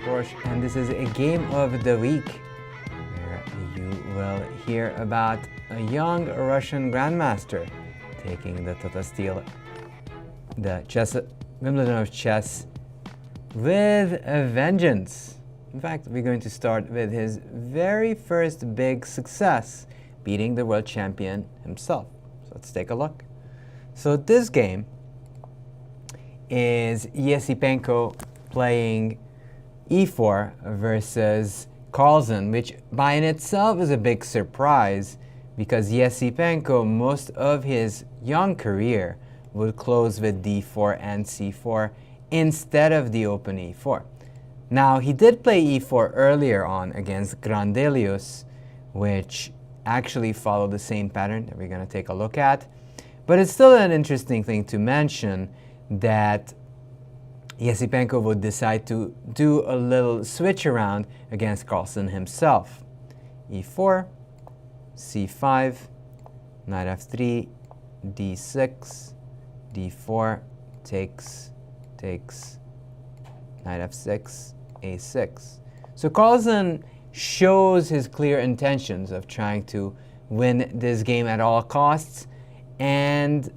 Boros, and this is a game of the week where you will hear about a young Russian Grandmaster taking the Tata Steel, the Wimbledon of chess, with a vengeance. In fact, we're going to start with his very first big success, beating the world champion himself. So let's take a look. So this game is Esipenko playing e4 versus Carlsen, which by in itself is a big surprise because Esipenko, most of his young career, would close with d4 and c4 instead of the open e4. Now, he did play e4 earlier on against Grandelius, which actually followed the same pattern that we're going to take a look at. But it's still an interesting thing to mention that Esipenko would decide to do a little switch around against Carlsen himself. e4, c5, knight f3, d6, d4, takes, knight f6, a6. So Carlsen shows his clear intentions of trying to win this game at all costs, and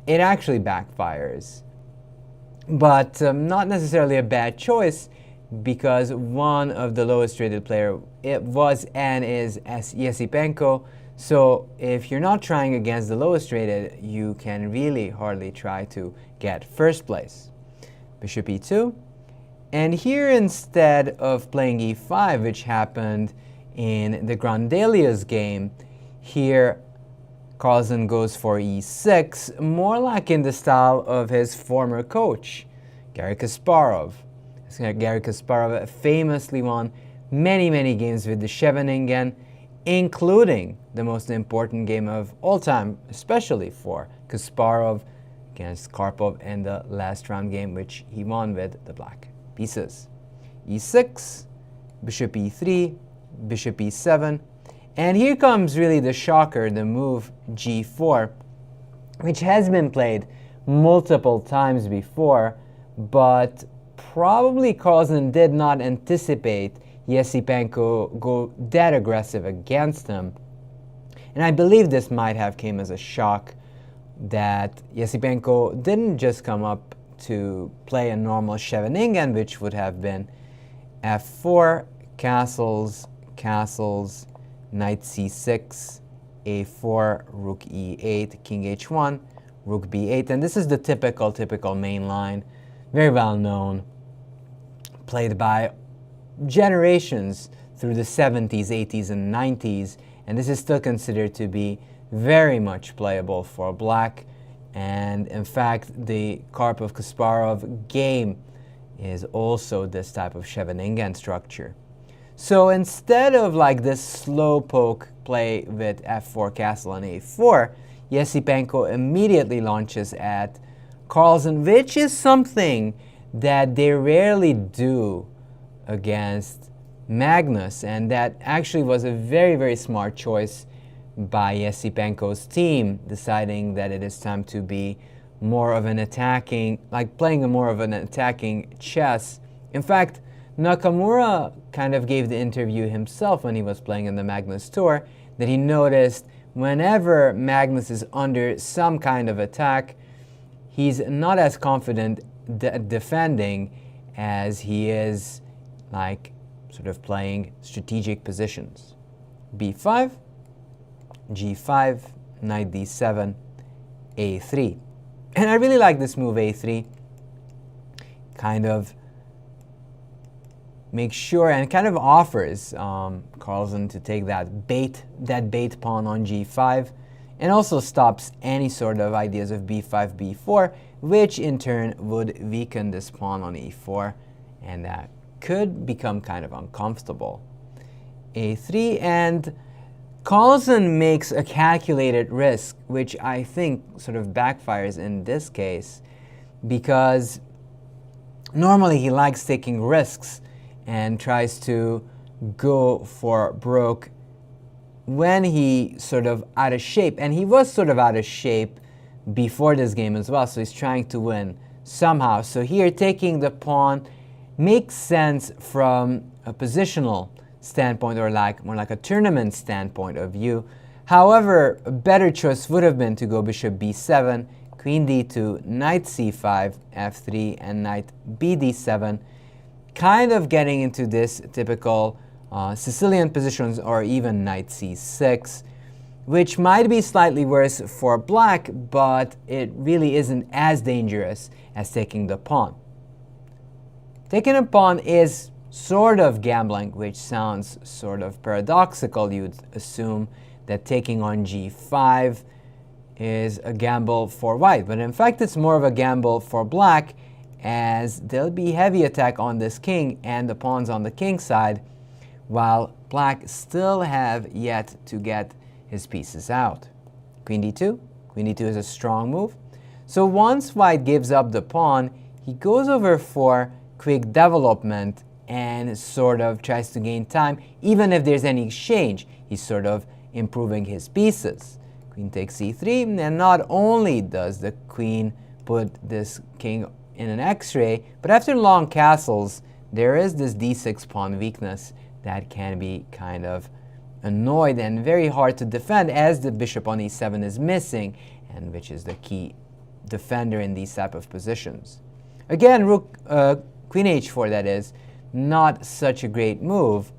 it actually backfires. But not necessarily a bad choice, because one of the lowest rated player it was and is Esipenko. So if you're not trying against the lowest rated, you can really hardly try to get first place. Bishop e2. And here, instead of playing e5, which happened in the Grandelius game, here Carlsen goes for e6, more like in the style of his former coach, Garry Kasparov. Garry Kasparov famously won many games with the Scheveningen, including the most important game of all time, especially for Kasparov, against Karpov in the last round game, which he won with the black pieces. e6, bishop e3, bishop e7, and here comes really the shocker, the move g4, which has been played multiple times before, but probably Carlsen did not anticipate Esipenko go that aggressive against him. And I believe this might have came as a shock that Esipenko didn't just come up to play a normal Scheveningen, which would have been f4, castles, knight c6, a4, rook e8, king h1, rook b8. And this is the typical main line, very well known, played by generations through the 70s, 80s, and 90s. And this is still considered to be very much playable for black. And in fact, the Karpov-Kasparov game is also this type of Scheveningen structure. So instead of like this slow poke play with f4 castle and a4, Esipenko immediately launches at Carlsen, which is something that they rarely do against Magnus, and that actually was a very smart choice by Esipenko's team, deciding that it is time to be more of an attacking, like playing a more of an attacking chess. In fact, Nakamura kind of gave the interview himself when he was playing in the Magnus Tour, that he noticed whenever Magnus is under some kind of attack, he's not as confident defending as he is like sort of playing strategic positions. b5, g5, knight d7, a3. And I really like this move a3. Kind of makes sure and kind of offers Carlsen to take that bait pawn on g5, and also stops any sort of ideas of b5, b4, which in turn would weaken this pawn on e4, and that could become kind of uncomfortable. a3, and Carlsen makes a calculated risk, which I think sort of backfires in this case, because normally he likes taking risks and tries to go for broke when he sort of out of shape. And he was sort of out of shape before this game as well, so he's trying to win somehow. So here, taking the pawn makes sense from a positional standpoint, or more like a tournament standpoint of view. However, a better choice would have been to go bishop b7, queen d2, knight c5, f3, and knight bd7, kind of getting into this typical Sicilian positions, or even knight c6, which might be slightly worse for black, but it really isn't as dangerous as taking the pawn. Taking a pawn is sort of gambling, which sounds sort of paradoxical. You'd assume that taking on g5 is a gamble for white, but in fact it's more of a gamble for black, as there'll be heavy attack on this king and the pawns on the king side, while black still have yet to get his pieces out. Queen d2. Queen d2 is a strong move. So once white gives up the pawn, he goes over for quick development and sort of tries to gain time. Even if there's any exchange, he's sort of improving his pieces. Queen takes c3, and not only does the queen put this king in an x-ray, but after long castles, there is this d6 pawn weakness that can be kind of annoyed and very hard to defend, as the bishop on e7 is missing, and which is the key defender in these type of positions. Again, queen h4, that is, not such a great move,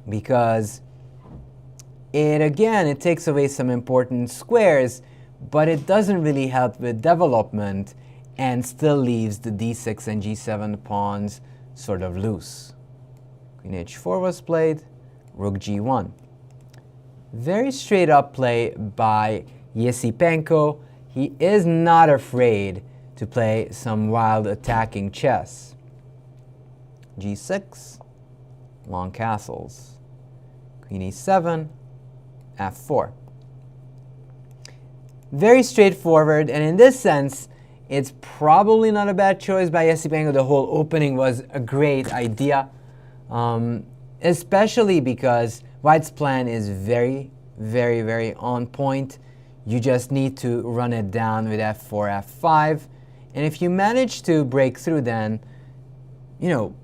because it takes away some important squares, but it doesn't really help with development, and still leaves the d6 and g7 pawns sort of loose. Queen h4 was played, rook g1. Very straight up play by Esipenko. He is not afraid to play some wild attacking chess. g6, long castles. Queen e7, f4. Very straightforward, and in this sense, it's probably not a bad choice by Esipenko. The whole opening was a great idea, especially because white's plan is very, very, very on point. You just need to run it down with f4, f5, and if you manage to break through, then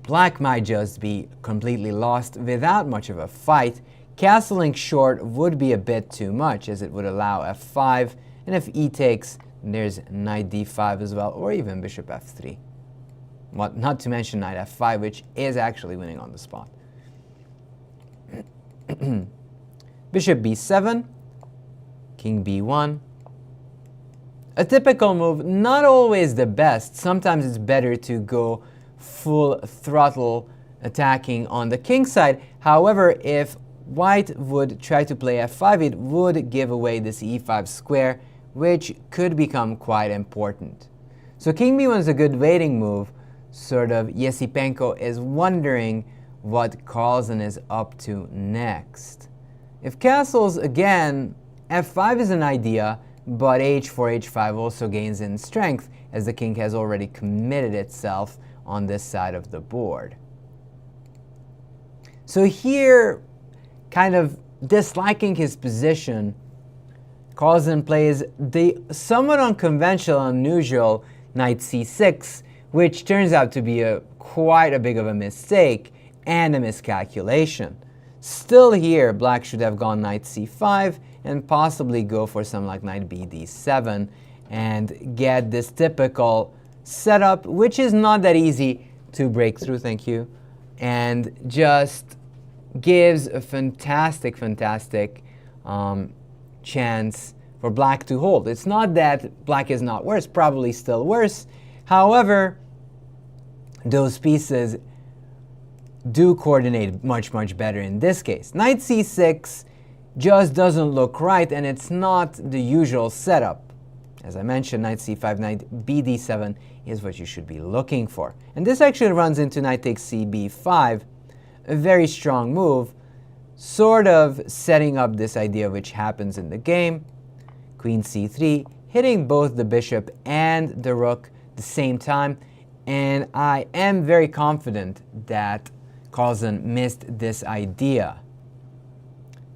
black might just be completely lost without much of a fight. Castling short would be a bit too much, as it would allow f5, and if e takes, there's knight d5 as well, or even bishop f3. Well, not to mention knight f5, which is actually winning on the spot. Bishop b7, king b1. A typical move, not always the best. Sometimes it's better to go full throttle attacking on the king side. However, if white would try to play f5, it would give away this e5 square, which could become quite important. So king b1 is a good waiting move. Sort of Esipenko is wondering what Carlsen is up to next. If castles, again, f5 is an idea, but h4, h5 also gains in strength, as the king has already committed itself on this side of the board. So here, kind of disliking his position, Carlsen plays the somewhat unconventional, unusual knight c6, which turns out to be quite a big of a mistake and a miscalculation. Still here, black should have gone knight c5 and possibly go for some like knight bd7 and get this typical setup, which is not that easy to break through, thank you, and just gives a fantastic chance for black to hold. It's not that black is not worse, probably still worse. However, those pieces do coordinate much better in this case. Knight c6 just doesn't look right, and it's not the usual setup. As I mentioned, knight c5, knight bd7 is what you should be looking for. And this actually runs into knight takes cb5, a very strong move, sort of setting up this idea which happens in the game. Queen c3, hitting both the bishop and the rook at the same time, and I am very confident that Carlsen missed this idea.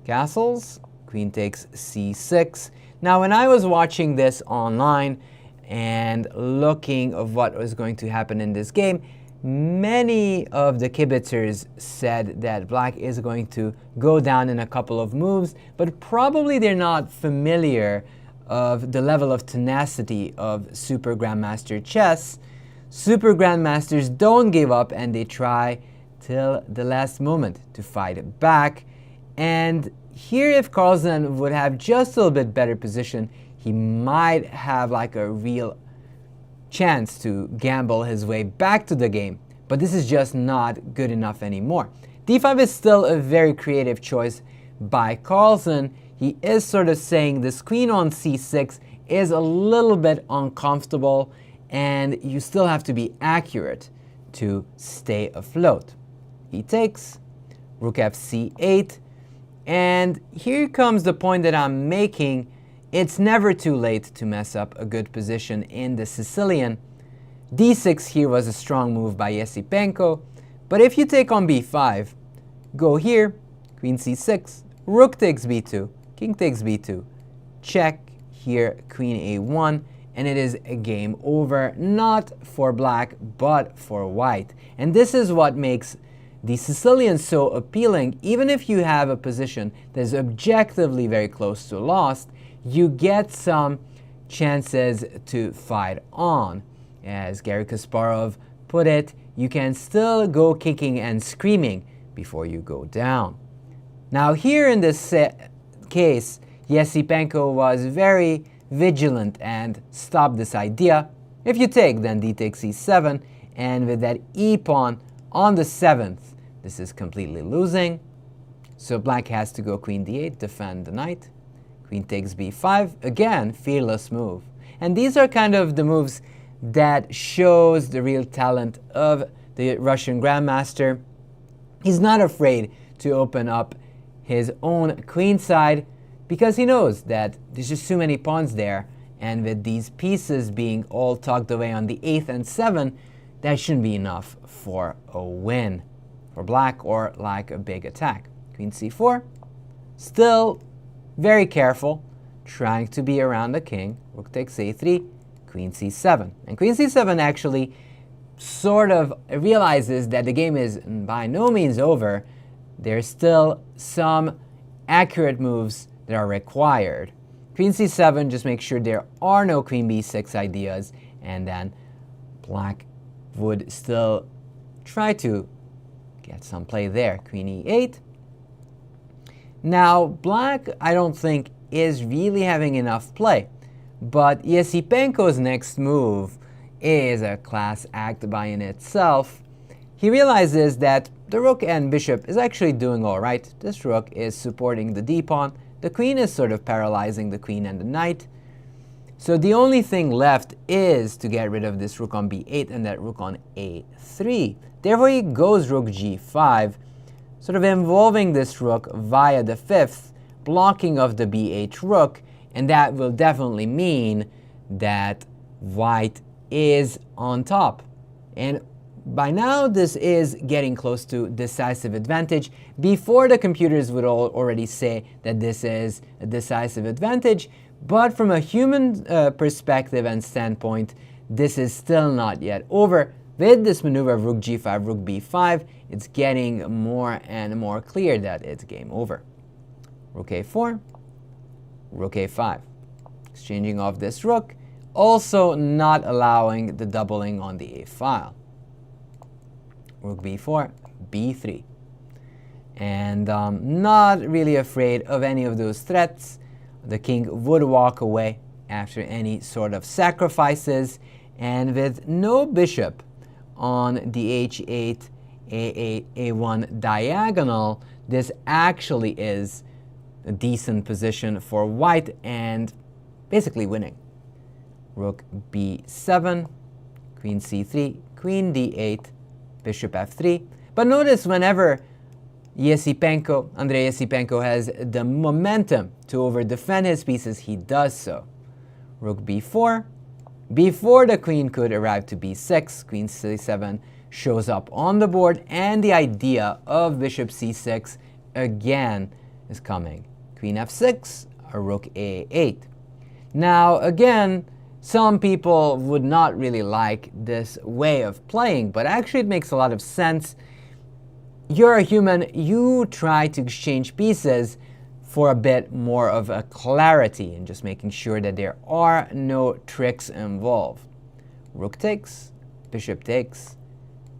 Castles, queen takes c6. Now, when I was watching this online and looking of what was going to happen in this game, many of the kibitzers said that black is going to go down in a couple of moves, but probably they're not familiar of the level of tenacity of Super Grandmaster chess. Super Grandmasters don't give up and they try till the last moment to fight it back. And here, if Carlsen would have just a little bit better position, he might have like a real chance to gamble his way back to the game. But this is just not good enough anymore. d5 is still a very creative choice by Carlsen. He is sort of saying this queen on c6 is a little bit uncomfortable and you still have to be accurate to stay afloat. He takes, rook fc8, and here comes the point that I'm making. It's never too late to mess up a good position in the Sicilian. d6 here was a strong move by Esipenko, but if you take on b5, go here, queen c6, rook takes b2, king takes b2, check, here queen a1, and it is a game over, not for black, but for white. And this is what makes the Sicilian so appealing. Even if you have a position that is objectively very close to lost, you get some chances to fight on. As Garry Kasparov put it, you can still go kicking and screaming before you go down. Now here in this case, Esipenko was very vigilant and stopped this idea. If you take, then d takes e7, and with that e-pawn on the 7th, this is completely losing. So black has to go queen d8, defend the knight. Queen takes b5, again, fearless move. And these are kind of the moves that shows the real talent of the Russian Grandmaster. He's not afraid to open up his own queen side because he knows that there's just too many pawns there, and with these pieces being all tucked away on the 8th and 7th, that shouldn't be enough for a win for black or like a big attack. Queen c4, still very careful, trying to be around the king. Rook takes a3, queen c7. And queen c7 actually sort of realizes that the game is by no means over. There's still some accurate moves that are required. Queen c7, just make sure there are no queen b6 ideas, and then black would still try to get some play there. Queen e8. Now, black, I don't think, is really having enough play, but Esipenko's next move is a class act by in itself. He realizes that the rook and bishop is actually doing all right. This rook is supporting the d-pawn. The queen is sort of paralyzing the queen and the knight. So the only thing left is to get rid of this rook on b8 and that rook on a3. Therefore, he goes rook g5, sort of involving this rook via the 5th, blocking of the b8 rook, and that will definitely mean that white is on top. And by now, this is getting close to decisive advantage. Before, the computers would already say that this is a decisive advantage, but from a human perspective and standpoint, this is still not yet over. With this maneuver of rook g5, rook b5, it's getting more and more clear that it's game over. Rook a4, rook a5. Exchanging off this rook, also not allowing the doubling on the a file. Rook b4, b3. And not really afraid of any of those threats. The king would walk away after any sort of sacrifices, and with no bishop on the h8, a8, a1 diagonal, this actually is a decent position for white and basically winning. Rook b7, queen c3, queen d8, bishop f3. But notice whenever Andrey Esipenko has the momentum to over-defend his pieces, he does so. Rook b4. Before the queen could arrive to b6, queen c7 shows up on the board, and the idea of bishop c6 again is coming. Queen f6, a rook a8. Now again, Some people would not really like this way of playing, but actually it makes a lot of sense. You're a human, you try to exchange pieces for a bit more of a clarity and just making sure that there are no tricks involved. Rook takes, bishop takes,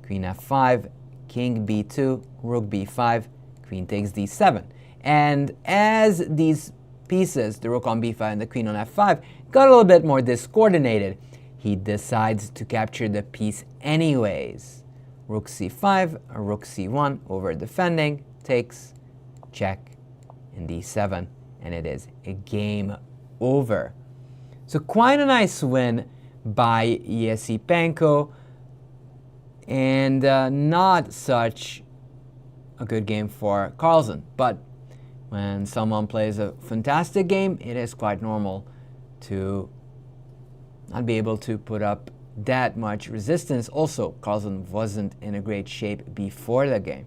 queen f5, king b2, rook b5, queen takes d7. And as these pieces, the rook on b5 and the queen on f5, got a little bit more discoordinated, he decides to capture the piece anyways. Rook c5, rook c1, over defending, takes, check, and d7, and it is a game over. So quite a nice win by Esipenko, and not such a good game for Carlsen. But when someone plays a fantastic game, it is quite normal to not be able to put up that much resistance. Also, Carlsen wasn't in a great shape before the game.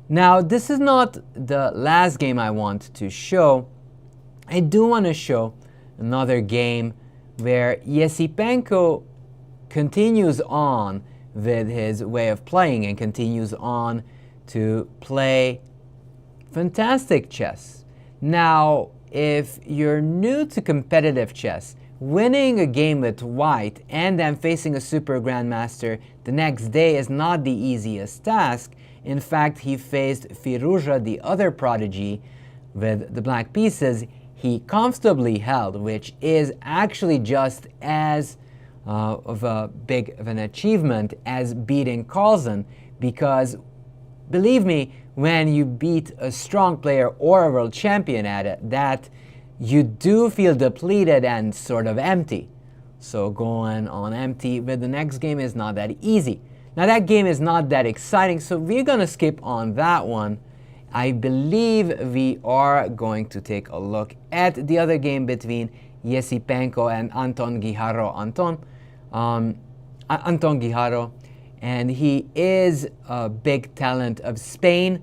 Now, this is not the last game I want to show. I do want to show another game where Esipenko continues on with his way of playing and continues on to play fantastic chess. Now, if you're new to competitive chess, winning a game with white and then facing a super grandmaster the next day is not the easiest task. In fact, he faced Firouzja, the other prodigy, with the black pieces he comfortably held, which is actually just as of a big of an achievement as beating Carlsen, because believe me, when you beat a strong player or a world champion at it, that you do feel depleted and sort of empty. So going on empty with the next game is not that easy. Now that game is not that exciting, so we're going to skip on that one. I believe we are going to take a look at the other game between Esipenko and Anton Guijarro. Anton Guijarro, and he is a big talent of Spain,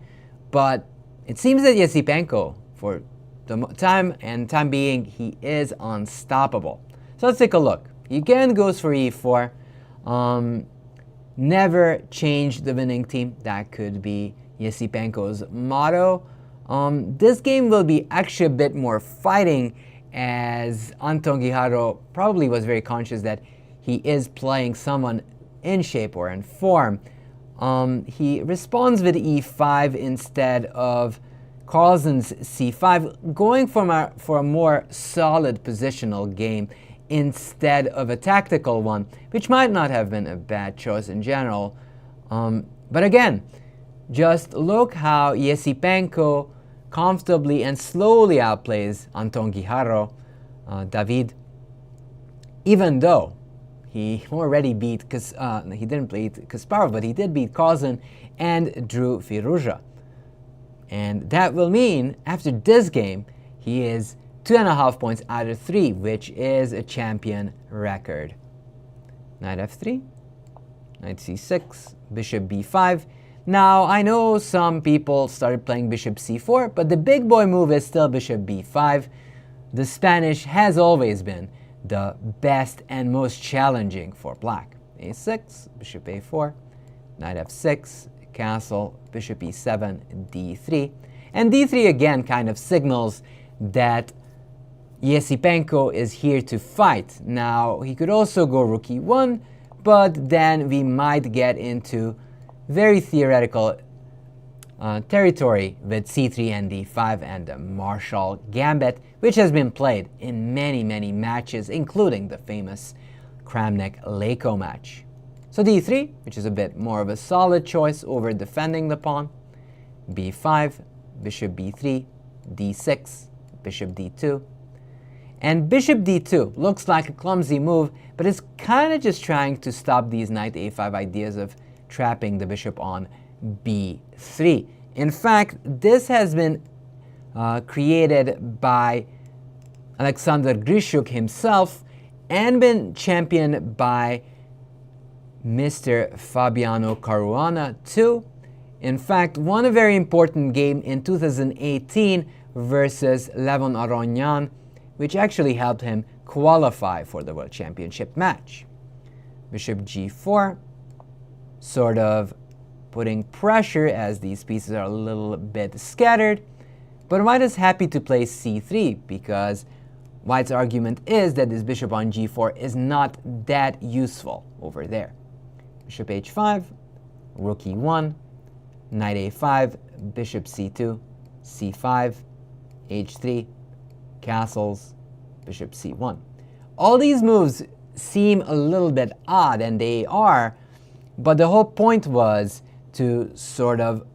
but it seems that Esipenko, for the time being, he is unstoppable. So let's take a look. He again goes for e4. Never change the winning team. That could be Esipenko's motto. This game will be actually a bit more fighting, as Anton Guijarro probably was very conscious that he is playing someone in shape or in form. He responds with e5 instead of Carlsen's c5, going for a more solid positional game instead of a tactical one, which might not have been a bad choice in general. But again, just look how Esipenko comfortably and slowly outplays Anton Guijarro, David, even though he already beat, he didn't beat Kasparov, but he did beat Carlsen and drew Firouzja. And that will mean, after this game, he is 2.5 points out of 3, which is a champion record. Knight f3, knight c6, bishop b5. Now, I know some people started playing bishop c4, but the big boy move is still bishop b5. The Spanish has always been the best and most challenging for black. a6, bishop a4, knight f6, castle, bishop e7, d3. And d3 again kind of signals that Esipenko is here to fight. Now, he could also go rook e1, but then we might get into very theoretical territory with c3 and d5 and the Marshall Gambit, which has been played in many, many matches, including the famous Kramnik-Leko match. So d3, which is a bit more of a solid choice over defending the pawn, b5, bishop b3, d6, bishop d2. And bishop d2 looks like a clumsy move, but it's kind of just trying to stop these knight a5 ideas of trapping the bishop on b3. In fact, this has been created by Alexander Grishuk himself and been championed by Mr. Fabiano Caruana too. In fact, won a very important game in 2018 versus Levon Aronian, which actually helped him qualify for the World Championship match. Bishop g4, sort of putting pressure as these pieces are a little bit scattered. But White is happy to play c3 because White's argument is that this bishop on g4 is not that useful over there. Bishop h5, rook e1, knight a5, bishop c2, c5, h3, castles, bishop c1. All these moves seem a little bit odd, and they are, but the whole point was to sort of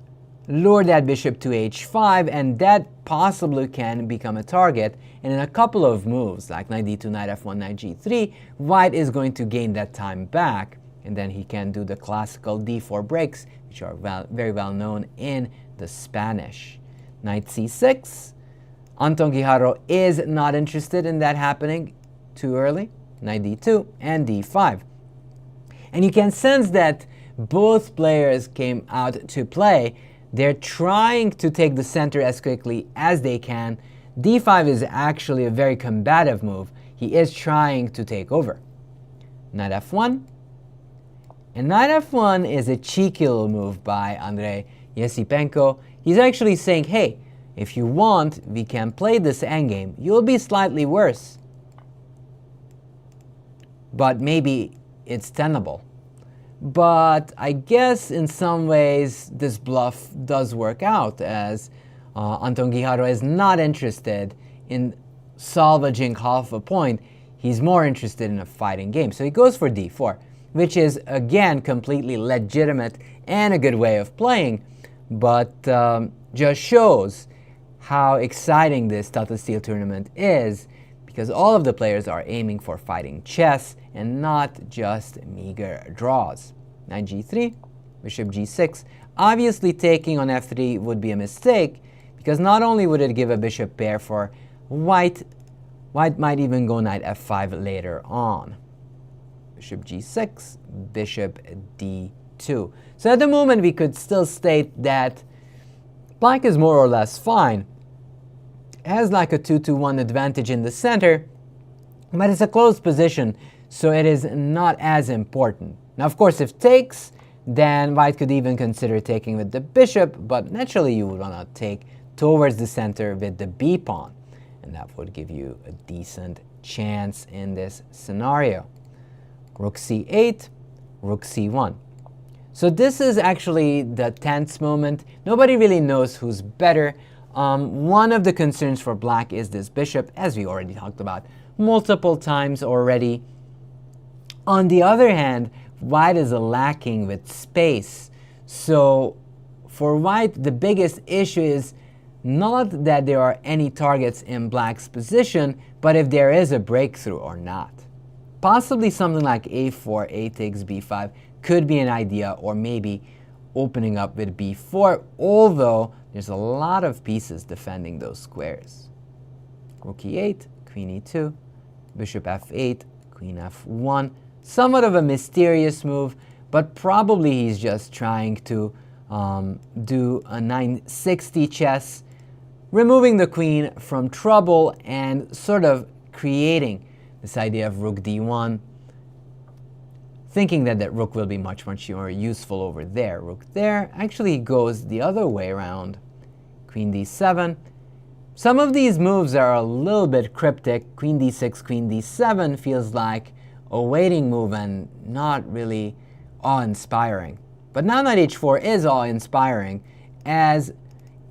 lure that bishop to h5, and that possibly can become a target. And in a couple of moves, like knight d2, knight f1, knight g3, White is going to gain that time back, and then he can do the classical d4 breaks, which are very well known in the Spanish. Knight c6. Anton Guijarro is not interested in that happening too early. Knight d2 and d5. And you can sense that both players came out to play. They're trying to take the center as quickly as they can. d5 is actually a very combative move. He is trying to take over. Knight f1. And knight f1 is a cheeky little move by Andrey Esipenko. He's actually saying, hey, if you want, we can play this endgame. You'll be slightly worse, but maybe it's tenable. But I guess in some ways this bluff does work out, as Anton Guijarro is not interested in salvaging half a point. He's more interested in a fighting game. So he goes for d4, which is, again, completely legitimate and a good way of playing, but just shows how exciting this Tata Steel tournament is, because all of the players are aiming for fighting chess and not just meager draws. Knight g3, bishop g6. Obviously taking on f3 would be a mistake, because not only would it give a bishop pair for White, White might even go knight f5 later on. Bishop g6, bishop d2. So at the moment we could still state that Black is more or less fine. It has like a 2-1 advantage in the center, but it's a closed position, so it is not as important. Now, of course, if takes, then White could even consider taking with the bishop, but naturally you would want to take towards the center with the b pawn, and that would give you a decent chance in this scenario. Rook c8, rook c1. So this is actually the tense moment. Nobody really knows who's better. One of the concerns for Black is this bishop, as we already talked about multiple times already. On the other hand, White is lacking with space. So for White, the biggest issue is not that there are any targets in Black's position, but if there is a breakthrough or not. Possibly something like a4, a takes b5 could be an idea, or maybe opening up with b4, although there's a lot of pieces defending those squares. Rook e8, queen e2, bishop f8, queen f1. Somewhat of a mysterious move, but probably he's just trying to do a 960 chess, removing the queen from trouble and sort of creating this idea of rook d1, thinking that that rook will be much more useful over there. Rook there actually goes the other way around. Queen d7. Some of these moves are a little bit cryptic. Queen d6, queen d7 feels like a waiting move and not really awe-inspiring. But now knight h4 is awe-inspiring, as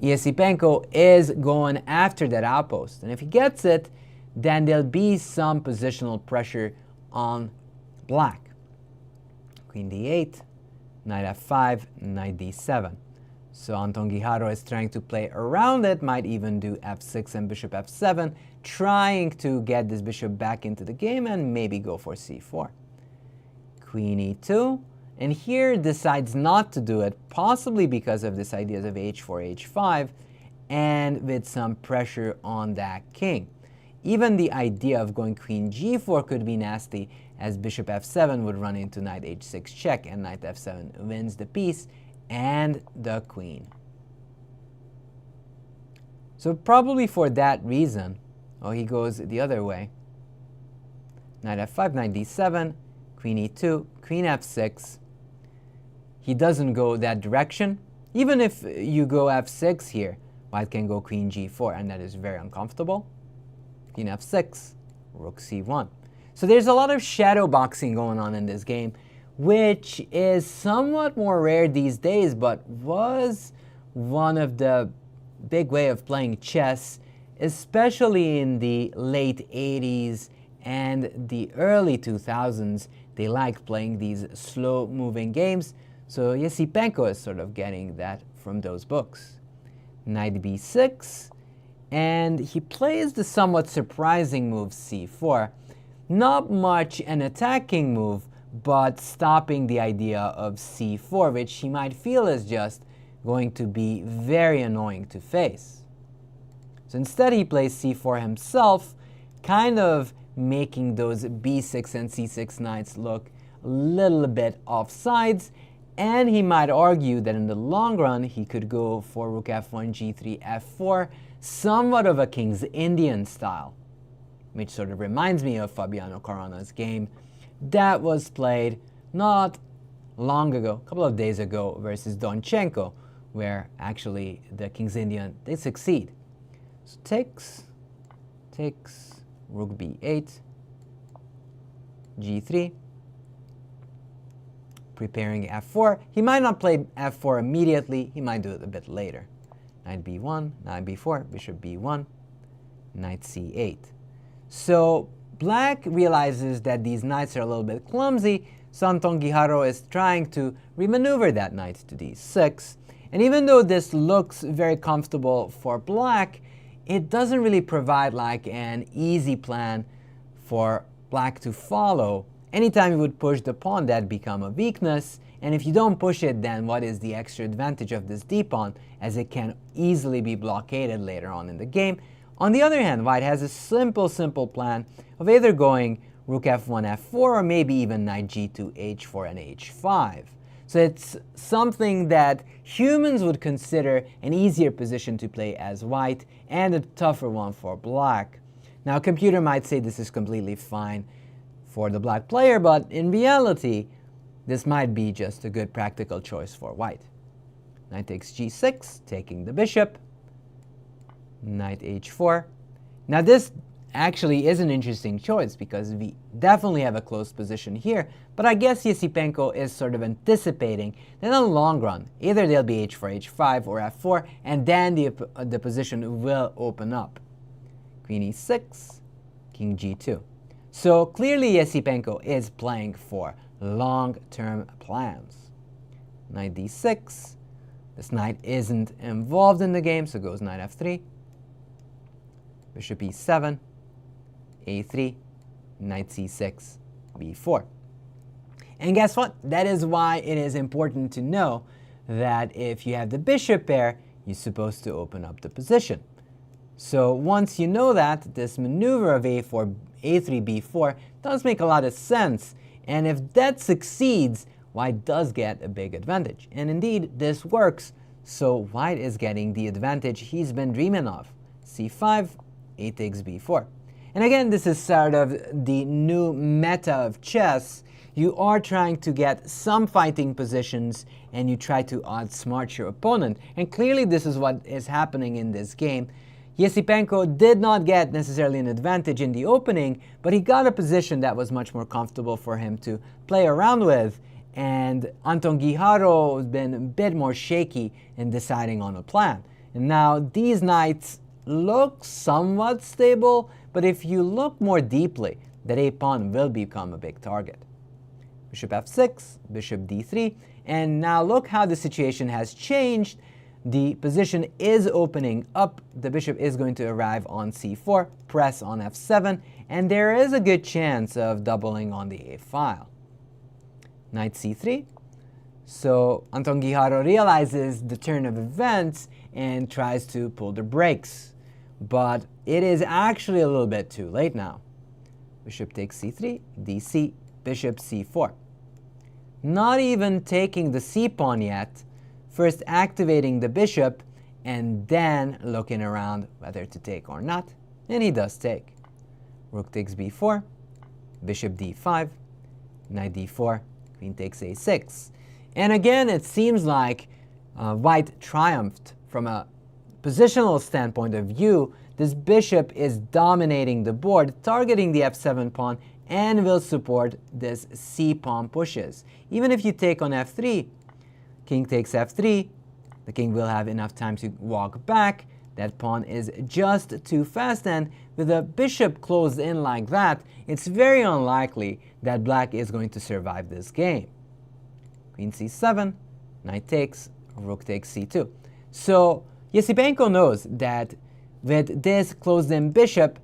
Esipenko is going after that outpost. And if he gets it, then there'll be some positional pressure on Black. Queen d8, knight f5, knight d7. So Anton Guijarro is trying to play around it, might even do f6 and bishop f7, trying to get this bishop back into the game and maybe go for c4. Queen e2, and here decides not to do it, possibly because of this idea of h4, h5, and with some pressure on that king. Even the idea of going queen g4 could be nasty, as bishop f7 would run into knight h6 check, and knight f7 wins the piece and the queen. So probably for that reason, Oh, he goes the other way. Knight f5, knight d7, queen e2, queen f6. He doesn't go that direction. Even if you go f6 here, white can go queen g4, and that is very uncomfortable. Queen f6, rook c1. So there's a lot of shadow boxing going on in this game, which is somewhat more rare these days, but was one of the big way of playing chess, especially in the late 80s and the early 2000s. They liked playing these slow-moving games, so Esipenko is sort of getting that from those books. Knight b6, and he plays the somewhat surprising move c4. Not much an attacking move, but stopping the idea of c4, which he might feel is just going to be very annoying to face. So instead he plays c4 himself, kind of making those b6 and c6 knights look a little bit offsides, and he might argue that in the long run he could go for rook f1, g3, f4, somewhat of a King's Indian style, which sort of reminds me of Fabiano Caruana's game that was played not long ago, a couple of days ago, versus Donchenko, where actually the King's Indian did succeed. So takes, rook b8, g3, preparing f4. He might not play f4 immediately, he might do it a bit later. Knight b1, knight b4, bishop b1, knight c8. So black realizes that these knights are a little bit clumsy, so Anton Guijarro is trying to remaneuver that knight to d6. And even though this looks very comfortable for black, it doesn't really provide like an easy plan for black to follow. Anytime you would push the pawn, that become a weakness, and if you don't push it, then what is the extra advantage of this d-pawn, as it can easily be blockaded later on in the game. On the other hand, white has a simple plan of either going rook f1, f4, or maybe even knight g2, h4, and h5. So it's something that humans would consider an easier position to play as white, and a tougher one for black. Now, a computer might say this is completely fine for the black player, but in reality, this might be just a good practical choice for white. Knight takes g6, taking the bishop. Knight h4. Now this actually is an interesting choice because we definitely have a close position here, but I guess Esipenko is sort of anticipating that in the long run, either they'll be h4, h5, or f4, and then the position will open up. Queen e6, king g2. So clearly Esipenko is playing for long-term plans. Knight d6. This knight isn't involved in the game, so goes knight f3. Bishop e7, a3, knight c6, b4. And guess what? That is why it is important to know that if you have the bishop pair, you're supposed to open up the position. So once you know that, this maneuver of a4, a3, b4 does make a lot of sense. And if that succeeds, white does get a big advantage. And indeed, this works. So white is getting the advantage he's been dreaming of. c5, a takes b4. And again, this is sort of the new meta of chess. You are trying to get some fighting positions and you try to outsmart your opponent. And clearly this is what is happening in this game. Esipenko did not get necessarily an advantage in the opening, but he got a position that was much more comfortable for him to play around with. And Anton Guijarro has been a bit more shaky in deciding on a plan. And now these knights look somewhat stable, but if you look more deeply, that a pawn will become a big target. Bishop f6, bishop d3, and now look how the situation has changed. The position is opening up, the bishop is going to arrive on c4, press on f7, and there is a good chance of doubling on the a file. Knight c3. So Anton Guijarro realizes the turn of events and tries to pull the brakes. But it is actually a little bit too late now. Bishop takes c3, dc, bishop c4. Not even taking the c-pawn yet, first activating the bishop and then looking around whether to take or not. And he does take. Rook takes b4, bishop d5, knight d4, queen takes a6. And again, it seems like white triumphed. From a positional standpoint of view, this bishop is dominating the board, targeting the f7 pawn, and will support this c pawn pushes. Even if you take on f3, king takes f3, the king will have enough time to walk back. That pawn is just too fast, and with a bishop closed in like that, it's very unlikely that black is going to survive this game. Queen c7, knight takes, rook takes c2. So Esipenko knows that with this closed-in bishop,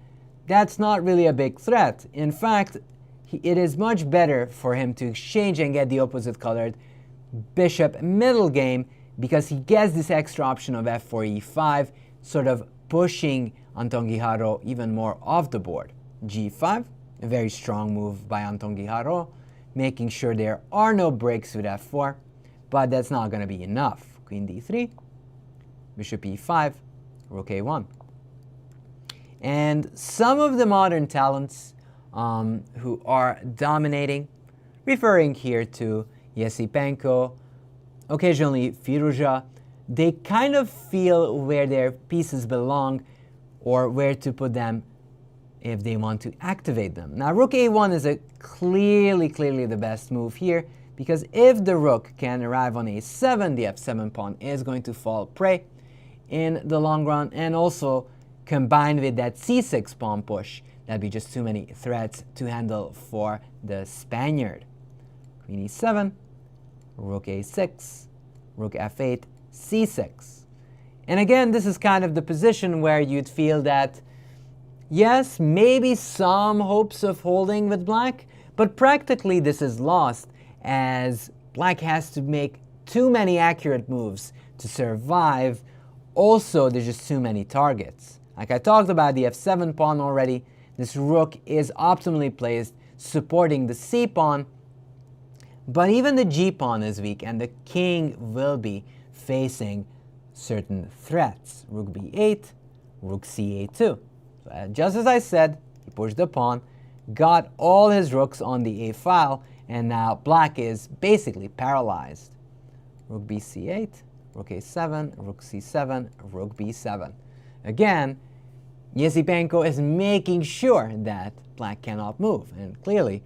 that's not really a big threat. In fact, it is much better for him to exchange and get the opposite colored bishop middle game, because he gets this extra option of f4, e5, sort of pushing Anton Guijarro even more off the board. g5, a very strong move by Anton Guijarro, making sure there are no breaks with f4, but that's not going to be enough. Queen d3, bishop e5, rook a1. And some of the modern talents who are dominating, referring here to Esipenko, occasionally Firouzja, they kind of feel where their pieces belong or where to put them if they want to activate them. Now, rook a1 is a clearly the best move here, because if the rook can arrive on a7, the f7 pawn is going to fall prey in the long run, and also combined with that c6 pawn push, that'd be just too many threats to handle for the Spaniard. Queen e7, rook a6, rook f8, c6. And again, this is kind of the position where you'd feel that, yes, maybe some hopes of holding with black, but practically this is lost, as black has to make too many accurate moves to survive. Also, there's just too many targets. Like I talked about the f7 pawn already, this rook is optimally placed, supporting the c pawn, but even the g pawn is weak, and the king will be facing certain threats. Rook b8, rook c8 2. So just as I said, he pushed the pawn, got all his rooks on the a file, and now black is basically paralyzed. Rook bc8, rook a7, rook c7, rook b7. Again, Esipenko is making sure that black cannot move, and clearly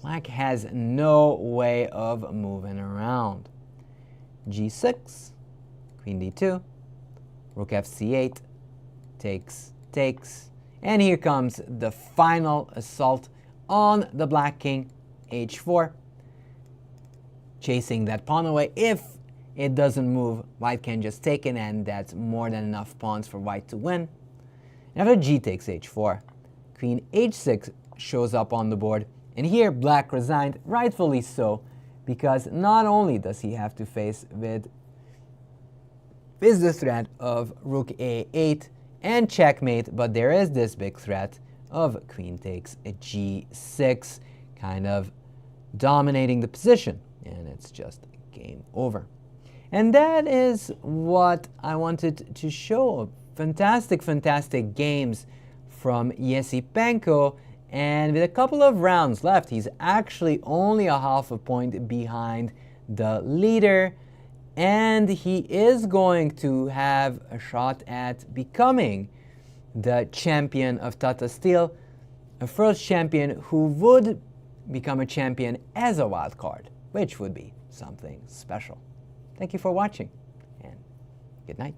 black has no way of moving around. g6, queen d2, rook fc8, takes, and here comes the final assault on the black king, h4, chasing that pawn away. If it doesn't move, white can just take it, and that's more than enough pawns for white to win. After g takes h4, queen h6 shows up on the board, and here black resigned, rightfully so, because not only does he have to face with the threat of rook a8 and checkmate, but there is this big threat of queen takes a g6, kind of dominating the position, and it's just game over. And that is what I wanted to show. Fantastic games from Esipenko, and with a couple of rounds left, he's actually only a half a point behind the leader, and he is going to have a shot at becoming the champion of Tata Steel, a first champion who would become a champion as a wild card, which would be something special. Thank you for watching, and good night.